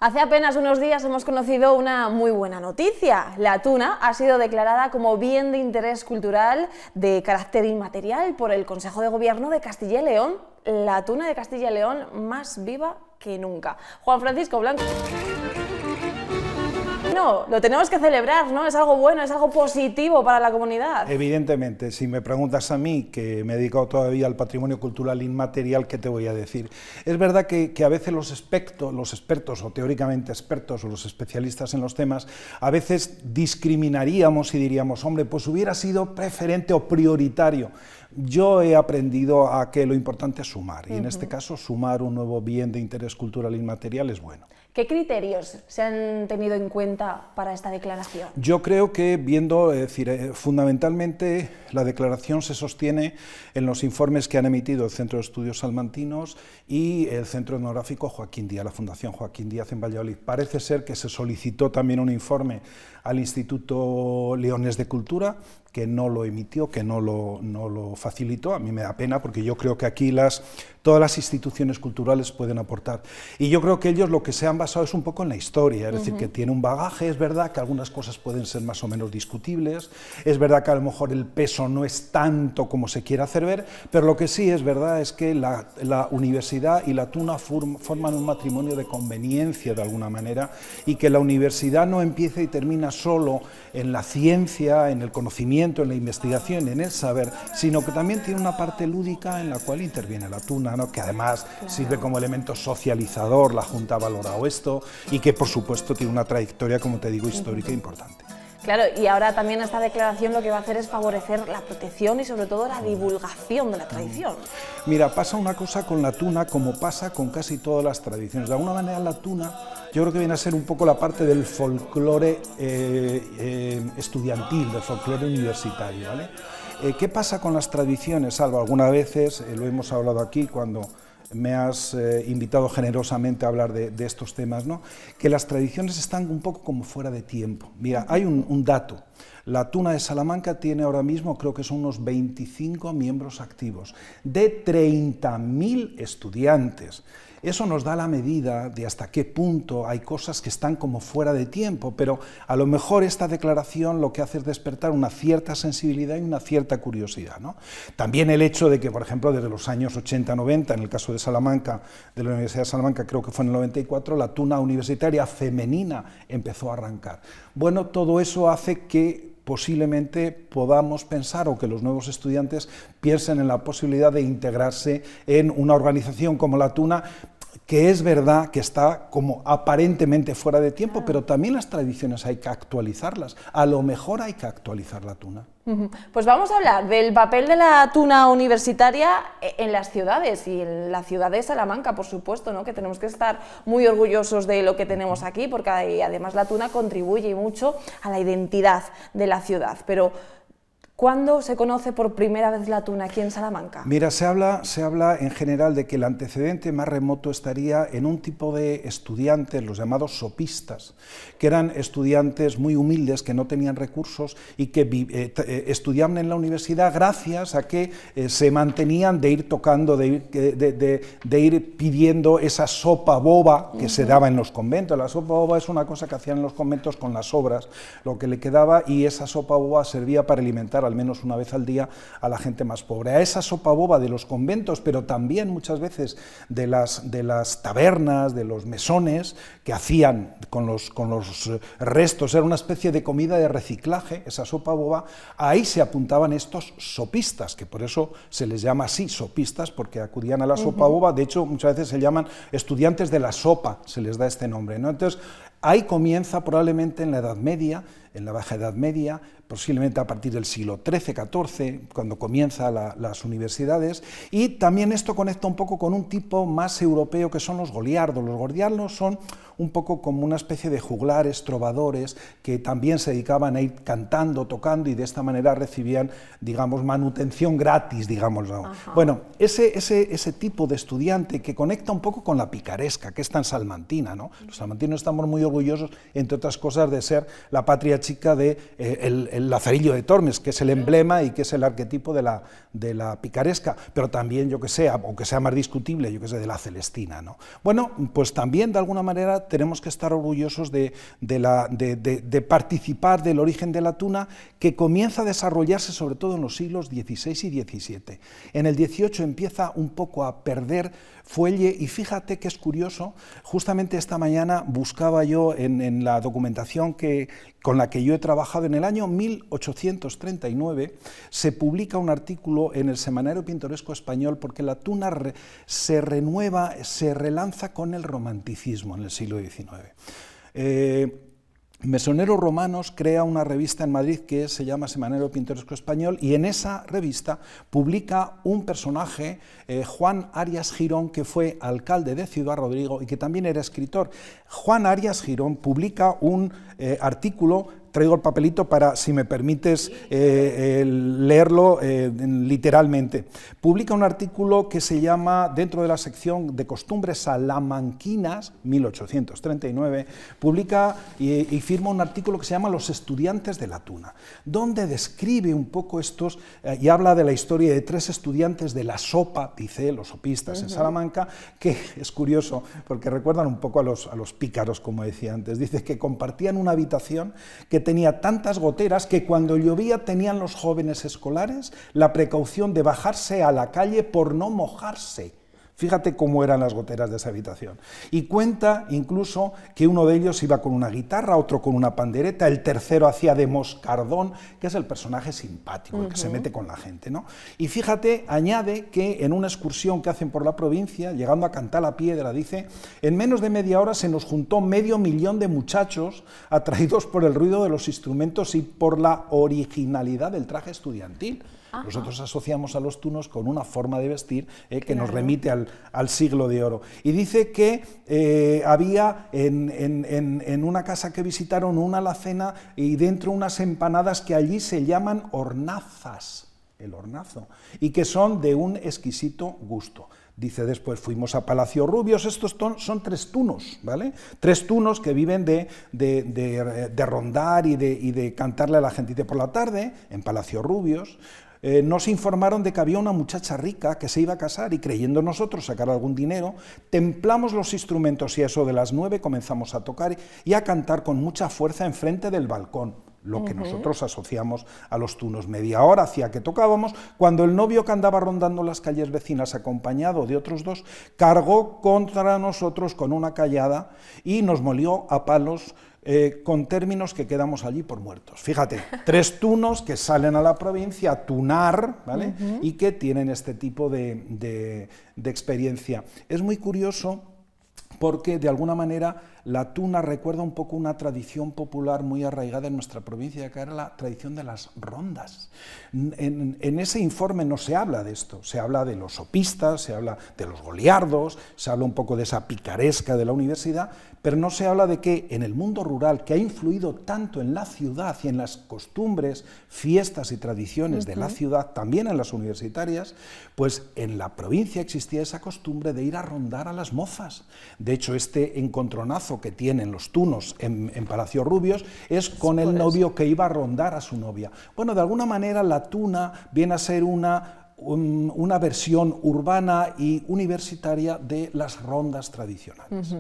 Hace apenas unos días hemos conocido una muy buena noticia. La tuna ha sido declarada como bien de interés cultural de carácter inmaterial por el Consejo de Gobierno de Castilla y León. La tuna de Castilla y León más viva que nunca. Juan Francisco Blanco. No, lo tenemos que celebrar, ¿no? Es algo bueno, es algo positivo para la comunidad. Evidentemente, si me preguntas a mí, que me he dedicado todavía al patrimonio cultural inmaterial, ¿qué te voy a decir? Es verdad que a veces los expertos o teóricamente expertos o los especialistas en los temas, a veces discriminaríamos y diríamos, hombre, pues hubiera sido preferente o prioritario. Yo he aprendido a que lo importante es sumar, y en este caso sumar un nuevo bien de interés cultural inmaterial es bueno. ¿Qué criterios se han tenido en cuenta para esta declaración? Yo creo que fundamentalmente la declaración se sostiene en los informes que han emitido el Centro de Estudios Salmantinos y el Centro Etnográfico Joaquín Díaz, la Fundación Joaquín Díaz en Valladolid. Parece ser que se solicitó también un informe al Instituto Leones de Cultura, que no lo emitió, que no lo facilitó. A mí me da pena porque yo creo que aquí todas las instituciones culturales pueden aportar. Y yo creo que ellos lo que se han basado es un poco en la historia, es decir, que tiene un bagaje. Es verdad que algunas cosas pueden ser más o menos discutibles, es verdad que a lo mejor el peso no es tanto como se quiere hacer ver, pero lo que sí es verdad es que la universidad y la tuna forman un matrimonio de conveniencia de alguna manera, y que la universidad no empieza y termina solo en la ciencia, en el conocimiento, en la investigación, en el saber, sino que también tiene una parte lúdica en la cual interviene la tuna, ¿no? Que además sirve como elemento socializador. La Junta ha valorado esto y que por supuesto tiene una trayectoria, como te digo, histórica importante. Claro, y ahora también esta declaración lo que va a hacer es favorecer la protección y sobre todo la divulgación de la tradición. Mira, pasa una cosa con la tuna como pasa con casi todas las tradiciones. De alguna manera la tuna yo creo que viene a ser un poco la parte del folclore estudiantil, del folclore universitario, ¿vale? ¿Qué pasa con las tradiciones, Salva? Algunas veces, lo hemos hablado aquí cuando me has invitado generosamente a hablar de estos temas, ¿no? Que las tradiciones están un poco como fuera de tiempo. Mira, hay un dato. La tuna de Salamanca tiene ahora mismo, creo que son unos 25 miembros activos, de 30.000 estudiantes. Eso nos da la medida de hasta qué punto hay cosas que están como fuera de tiempo, pero a lo mejor esta declaración lo que hace es despertar una cierta sensibilidad y una cierta curiosidad, ¿no? También el hecho de que, por ejemplo, desde los años 80-90, en el caso de Salamanca, de la Universidad de Salamanca, creo que fue en el 94, la tuna universitaria femenina empezó a arrancar. Bueno, todo eso hace que posiblemente podamos pensar, o que los nuevos estudiantes piensen en la posibilidad de integrarse en una organización como la tuna, que es verdad que está como aparentemente fuera de tiempo, pero también las tradiciones hay que actualizarlas. A lo mejor hay que actualizar la tuna. Pues vamos a hablar del papel de la tuna universitaria en las ciudades, y en la ciudad de Salamanca, por supuesto, ¿no? Que tenemos que estar muy orgullosos de lo que tenemos aquí, porque además la tuna contribuye mucho a la identidad de la ciudad. Pero ¿cuándo se conoce por primera vez la tuna aquí en Salamanca? Mira, se habla en general de que el antecedente más remoto estaría en un tipo de estudiantes, los llamados sopistas, que eran estudiantes muy humildes, que no tenían recursos y que estudiaban en la universidad gracias a que se mantenían de ir tocando, de ir pidiendo esa sopa boba que se daba en los conventos. La sopa boba es una cosa que hacían en los conventos con las obras, lo que le quedaba, y esa sopa boba servía para alimentar al menos una vez al día a la gente más pobre. A esa sopa boba de los conventos, pero también muchas veces de las tabernas, de los mesones, que hacían con los restos, era una especie de comida de reciclaje, esa sopa boba, ahí se apuntaban estos sopistas, que por eso se les llama así, sopistas, porque acudían a la sopa boba. De hecho, muchas veces se llaman estudiantes de la sopa, se les da este nombre, ¿no? Entonces, ahí comienza probablemente en la Edad Media, en la Baja Edad Media, posiblemente a partir del siglo XIII-XIV, cuando comienzan las universidades, y también esto conecta un poco con un tipo más europeo que son los goliardos. Los goliardos son un poco como una especie de juglares, trovadores, que también se dedicaban a ir cantando, tocando, y de esta manera recibían, digamos, manutención gratis, digámoslo. Bueno, ese tipo de estudiante que conecta un poco con la picaresca, que es tan salmantina, ¿no? Los salmantinos estamos muy orgullosos, entre otras cosas, de ser la patria chica de el lazarillo de Tormes, que es el emblema y que es el arquetipo de la picaresca, pero también, yo que sé, aunque sea más discutible, yo que sé, de la Celestina, ¿no? Bueno, pues también de alguna manera tenemos que estar orgullosos de participar del origen de la tuna, que comienza a desarrollarse sobre todo en los siglos XVI y XVII. En el XVIII empieza un poco a perder fuelle, y fíjate que es curioso, justamente esta mañana buscaba yo en la documentación con la que yo he trabajado. En el año 1839 se publica un artículo en el Semanario Pintoresco Español, porque la tuna se renueva, se relanza con el romanticismo en el siglo XIX. Mesonero Romanos crea una revista en Madrid que se llama Semanario Pintoresco Español, y en esa revista publica un personaje, Juan Arias Girón, que fue alcalde de Ciudad Rodrigo y que también era escritor. Juan Arias Girón publica un artículo, traigo el papelito para, si me permites, leerlo literalmente. Publica un artículo que se llama, dentro de la sección de costumbres salamanquinas, 1839, publica y firma un artículo que se llama Los estudiantes de la tuna, donde describe un poco estos, y habla de la historia de 3 estudiantes de la sopa, dice, los sopistas en Salamanca, que es curioso, porque recuerdan un poco a los pícaros, como decía antes. Dice que compartían una habitación que tenía tantas goteras que cuando llovía tenían los jóvenes escolares la precaución de bajarse a la calle por no mojarse. Fíjate cómo eran las goteras de esa habitación. Y cuenta incluso que uno de ellos iba con una guitarra, otro con una pandereta, el tercero hacía de moscardón, que es el personaje simpático, el que se mete con la gente, ¿no? Y fíjate, añade que en una excursión que hacen por la provincia, llegando a Cantar la Piedra, dice, en menos de media hora se nos juntó 500.000 de muchachos atraídos por el ruido de los instrumentos y por la originalidad del traje estudiantil. Ajá. Nosotros asociamos a los tunos con una forma de vestir que nos remite al siglo de oro. Y dice que había en una casa que visitaron una alacena y dentro unas empanadas que allí se llaman hornazas, el hornazo, y que son de un exquisito gusto. Dice después, fuimos a Palacio Rubios. Estos son 3 tunos, ¿vale? 3 tunos que viven de rondar y de cantarle a la gente. Y por la tarde, en Palacio Rubios, nos informaron de que había una muchacha rica que se iba a casar, y creyendo nosotros sacar algún dinero, templamos los instrumentos y a eso de las 9 comenzamos a tocar y a cantar con mucha fuerza enfrente del balcón, lo que nosotros asociamos a los tunos. Media hora hacía que tocábamos, cuando el novio, que andaba rondando las calles vecinas acompañado de otros 2, cargó contra nosotros con una callada y nos molió a palos, con términos que quedamos allí por muertos. Fíjate, 3 tunos que salen a la provincia a tunar, ¿vale? Y que tienen este tipo de experiencia. Es muy curioso porque, de alguna manera, la tuna recuerda un poco una tradición popular muy arraigada en nuestra provincia, que era la tradición de las rondas. En ese informe no se habla de esto, se habla de los sopistas, se habla de los goliardos, se habla un poco de esa picaresca de la universidad, pero no se habla de que en el mundo rural, que ha influido tanto en la ciudad y en las costumbres, fiestas y tradiciones de la ciudad, también en las universitarias, pues en la provincia existía esa costumbre de ir a rondar a las mozas. De hecho, este encontronazo que tienen los tunos en Palacio Rubios es con el novio que iba a rondar a su novia. Bueno, de alguna manera la tuna viene a ser una versión urbana y universitaria de las rondas tradicionales.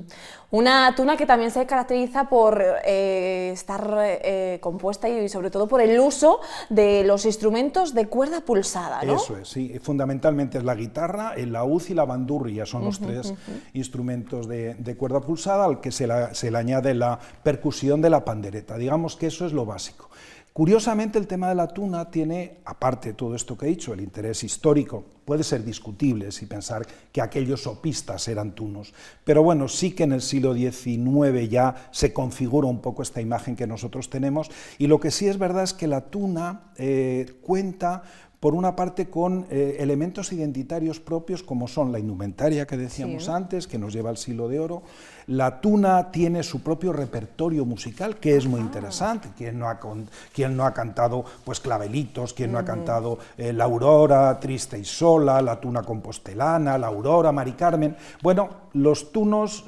Una tuna que también se caracteriza por estar compuesta y sobre todo por el uso de los instrumentos de cuerda pulsada, ¿no? Eso es, sí, fundamentalmente es la guitarra, el laúd y la bandurria, son los 3 instrumentos de cuerda pulsada, al que se le añade la percusión de la pandereta. Digamos que eso es lo básico. Curiosamente, el tema de la tuna tiene, aparte de todo esto que he dicho, el interés histórico. Puede ser discutible si pensar que aquellos sopistas eran tunos, pero bueno, sí que en el siglo XIX ya se configura un poco esta imagen que nosotros tenemos, y lo que sí es verdad es que la tuna cuenta por una parte con elementos identitarios propios como son la indumentaria que decíamos antes, que nos lleva al Siglo de Oro. La tuna tiene su propio repertorio musical, que es muy interesante. ¿Quién no ha cantado pues Clavelitos? ¿Quién no ha cantado La Aurora, Triste y Sola, La Tuna Compostelana, La Aurora, Mari Carmen? Bueno, los tunos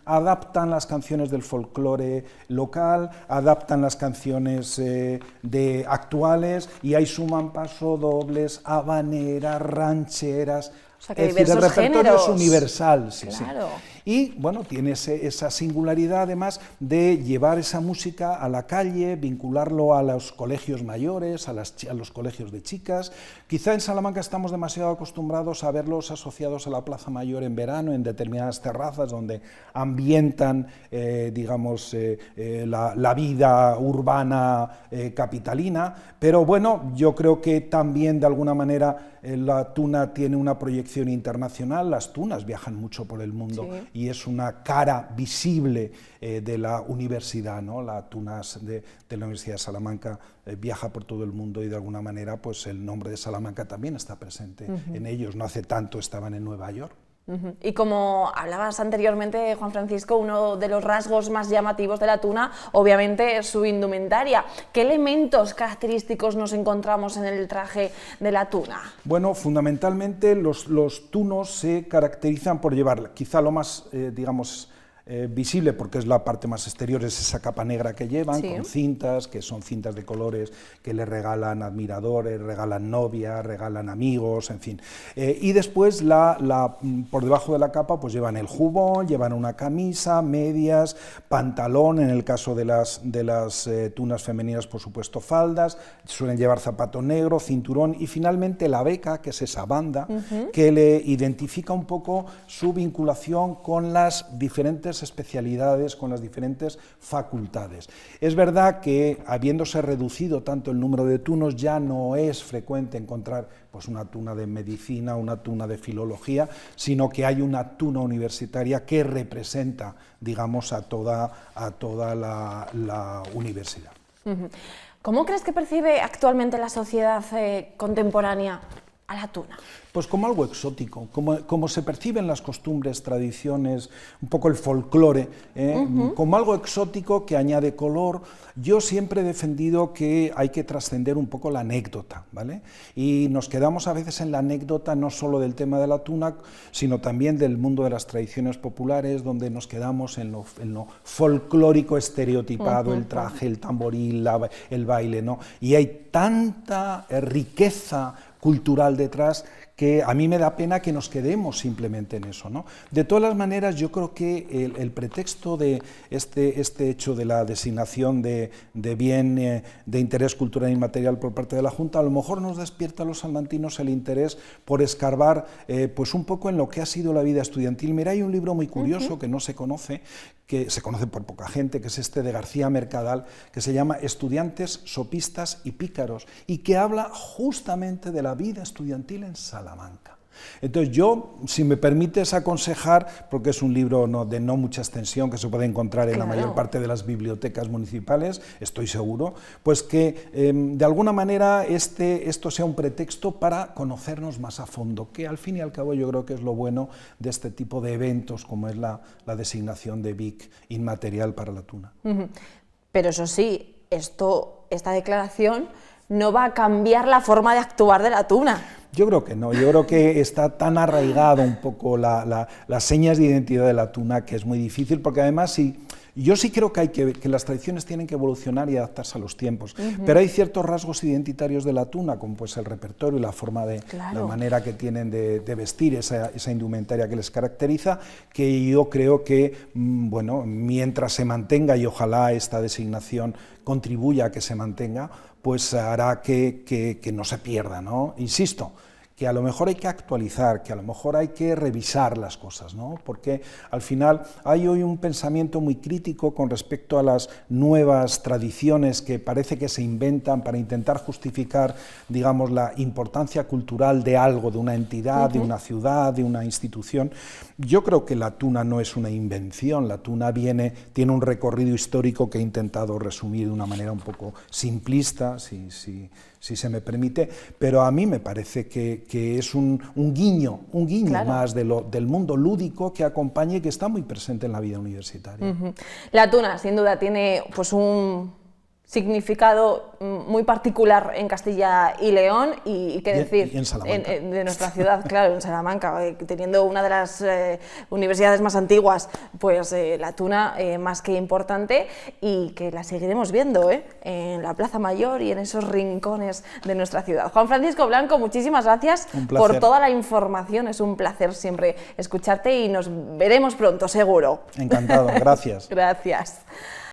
adaptan las canciones del folclore local, adaptan las canciones actuales, y ahí suman pasodobles, habaneras, rancheras. O sea, que es decir, el repertorio géneros. Es universal, sí, Claro. sí. Y bueno, tiene esa singularidad además de llevar esa música a la calle, vincularlo a los colegios mayores, a los colegios de chicas. Quizá en Salamanca estamos demasiado acostumbrados a verlos asociados a la Plaza Mayor en verano, en determinadas terrazas donde ambientan, la vida urbana capitalina, pero bueno, yo creo que también de alguna manera la tuna tiene una proyección internacional. Las tunas viajan mucho por el mundo, sí, y es una cara visible de la universidad, ¿no? La tunas de la Universidad de Salamanca viaja por todo el mundo, y de alguna manera pues el nombre de Salamanca también está presente en ellos. No hace tanto estaban en Nueva York. Y como hablabas anteriormente, Juan Francisco, uno de los rasgos más llamativos de la tuna, obviamente, es su indumentaria. ¿Qué elementos característicos nos encontramos en el traje de la tuna? Bueno, fundamentalmente los tunos se caracterizan por llevar, quizá lo más, visible, porque es la parte más exterior, es esa capa negra que llevan, sí, con cintas, que son cintas de colores que le regalan admiradores, regalan novias, regalan amigos, en fin. Y después, por debajo de la capa, pues llevan el jubón, llevan una camisa, medias, pantalón, en el caso de las tunas femeninas, por supuesto, faldas, suelen llevar zapato negro, cinturón, y finalmente la beca, que es esa banda, que le identifica un poco su vinculación con las diferentes especialidades, con las diferentes facultades. Es verdad que, habiéndose reducido tanto el número de tunos, ya no es frecuente encontrar pues una tuna de medicina, una tuna de filología, sino que hay una tuna universitaria que representa, digamos, a toda la universidad. ¿Cómo crees que percibe actualmente la sociedad contemporánea a la tuna? Pues como algo exótico, como se perciben las costumbres, tradiciones, un poco el folclore, como algo exótico que añade color. Yo siempre he defendido que hay que trascender un poco la anécdota, ¿vale? Y nos quedamos a veces en la anécdota no solo del tema de la tuna, sino también del mundo de las tradiciones populares, donde nos quedamos en lo folclórico estereotipado, el traje, el tamboril, el baile, ¿no? Y hay tanta riqueza cultural detrás que a mí me da pena que nos quedemos simplemente en eso, ¿no? De todas las maneras, yo creo que el pretexto de este hecho de la designación de bien de interés cultural inmaterial por parte de la Junta, a lo mejor nos despierta a los salmantinos el interés por escarbar pues un poco en lo que ha sido la vida estudiantil. Mira, hay un libro muy curioso que no se conoce, que se conoce por poca gente, que es este de García Mercadal, que se llama Estudiantes, sopistas y pícaros, y que habla justamente de la vida estudiantil en Salamanca. Entonces yo, si me permites aconsejar, porque es un libro de no mucha extensión, que se puede encontrar en la mayor parte de las bibliotecas municipales, estoy seguro, pues que de alguna manera esto sea un pretexto para conocernos más a fondo, que al fin y al cabo yo creo que es lo bueno de este tipo de eventos, como es la designación de BIC inmaterial para la tuna. Pero eso sí, esta declaración no va a cambiar la forma de actuar de la tuna. Yo creo que no, yo creo que está tan arraigado un poco las señas de identidad de la tuna que es muy difícil, porque además yo sí creo que las tradiciones tienen que evolucionar y adaptarse a los tiempos, pero hay ciertos rasgos identitarios de la tuna, como pues el repertorio y la forma la manera que tienen de vestir, esa indumentaria que les caracteriza, que yo creo que, bueno, mientras se mantenga, y ojalá esta designación contribuya a que se mantenga, pues hará que no se pierda, ¿no? Insisto, que a lo mejor hay que actualizar, que a lo mejor hay que revisar las cosas, ¿no? Porque al final hay hoy un pensamiento muy crítico con respecto a las nuevas tradiciones que parece que se inventan para intentar justificar, digamos, la importancia cultural de algo, de una entidad, de una ciudad, de una institución. Yo creo que la tuna no es una invención, la tuna tiene un recorrido histórico que he intentado resumir de una manera un poco simplista, si se me permite, pero a mí me parece que es un guiño claro, más del mundo lúdico que acompaña y que está muy presente en la vida universitaria. La tuna, sin duda, tiene pues un significado muy particular en Castilla y León y qué decir, y en Salamanca. De nuestra ciudad, claro, en Salamanca, teniendo una de las universidades más antiguas, pues la tuna más que importante y que la seguiremos viendo en la Plaza Mayor y en esos rincones de nuestra ciudad. Juan Francisco Blanco, muchísimas gracias por toda la información, es un placer siempre escucharte y nos veremos pronto, seguro. Encantado, gracias. Gracias.